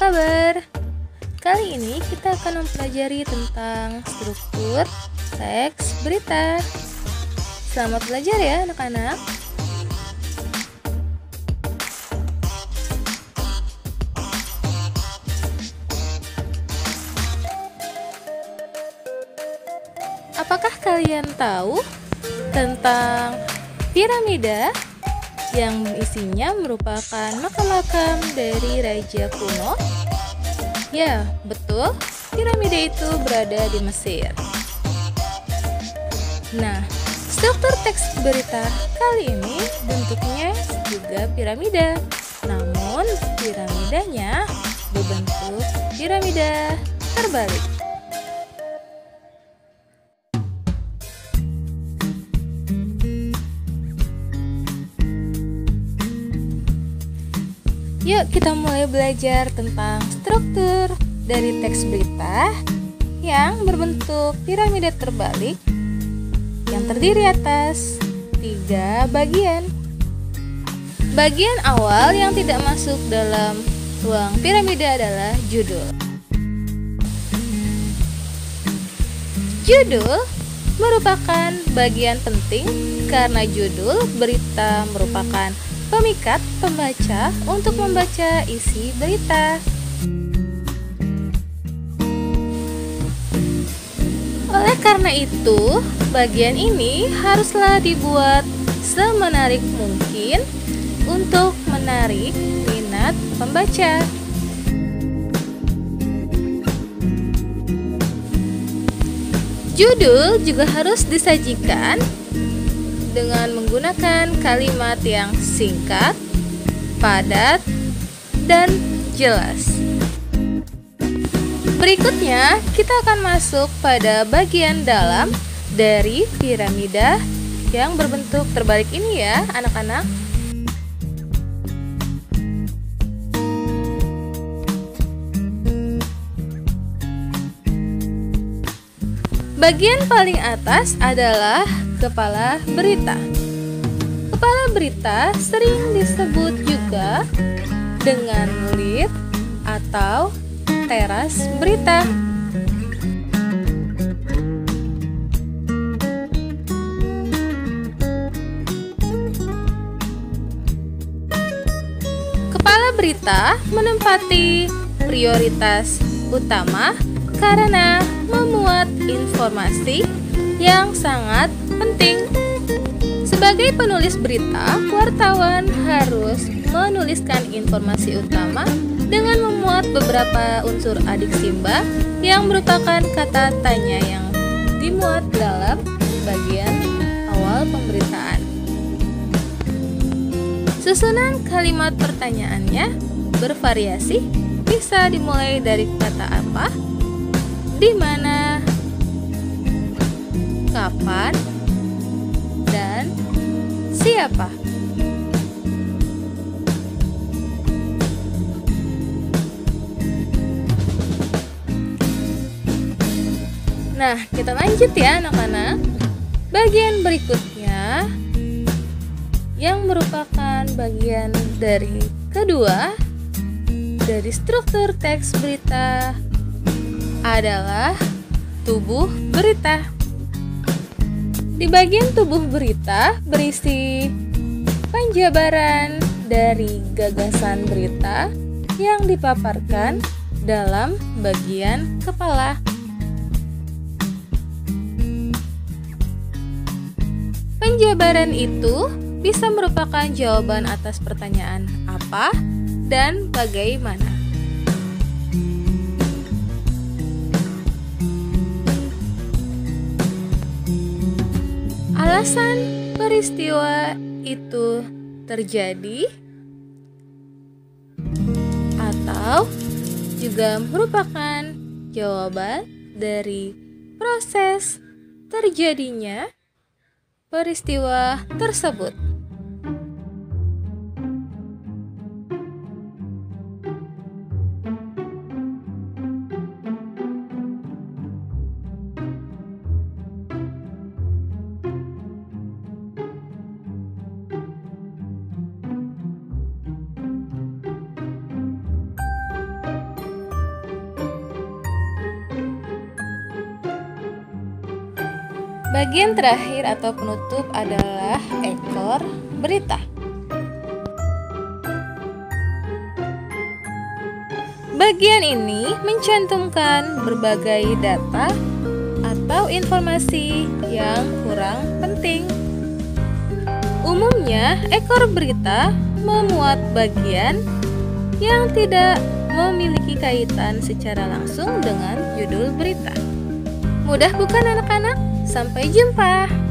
kabar? Kali ini kita akan mempelajari tentang struktur teks berita. Selamat belajar ya anak-anak. Apakah kalian tahu tentang piramida yang isinya merupakan makam-makam dari raja kuno? Ya, betul. Piramida itu berada di Mesir. Nah, struktur teks berita kali ini bentuknya juga piramida. Namun, piramidanya berbentuk piramida terbalik. Yuk kita mulai belajar tentang struktur dari teks berita yang berbentuk piramida terbalik yang terdiri atas 3 bagian. Bagian awal yang tidak masuk dalam ruang piramida adalah judul. Judul merupakan bagian penting karena judul berita merupakan pemikat pembaca untuk membaca isi berita. Oleh karena itu, bagian ini haruslah dibuat semenarik mungkin untuk menarik minat pembaca. Judul juga harus disajikan dengan menggunakan kalimat yang singkat, padat, dan jelas. Berikutnya, kita akan masuk pada bagian dalam dari piramida yang berbentuk terbalik ini ya, anak-anak. Bagian paling atas adalah kepala berita. Kepala berita sering disebut juga dengan lead atau teras berita. Kepala berita menempati prioritas utama karena memuat informasi yang sangat penting. Sebagai penulis berita, wartawan harus menuliskan informasi utama dengan memuat beberapa unsur adiksimba yang merupakan kata tanya yang dimuat dalam bagian awal pemberitaan. Susunan kalimat pertanyaannya bervariasi, bisa dimulai dari kata apa, di mana, kapan, dan siapa. Nah, kita lanjut ya anak-anak. Bagian berikutnya yang merupakan bagian dari kedua dari struktur teks berita adalah tubuh berita. Di bagian tubuh berita berisi penjabaran dari gagasan berita yang dipaparkan dalam bagian kepala. Penjabaran itu bisa merupakan jawaban atas pertanyaan apa dan bagaimana. Alasan peristiwa itu terjadi atau juga merupakan jawaban dari proses terjadinya peristiwa tersebut. Bagian terakhir atau penutup adalah ekor berita. Bagian ini mencantumkan berbagai data atau informasi yang kurang penting. Umumnya, ekor berita memuat bagian yang tidak memiliki kaitan secara langsung dengan judul berita. Mudah bukan anak-anak? Sampai jumpa!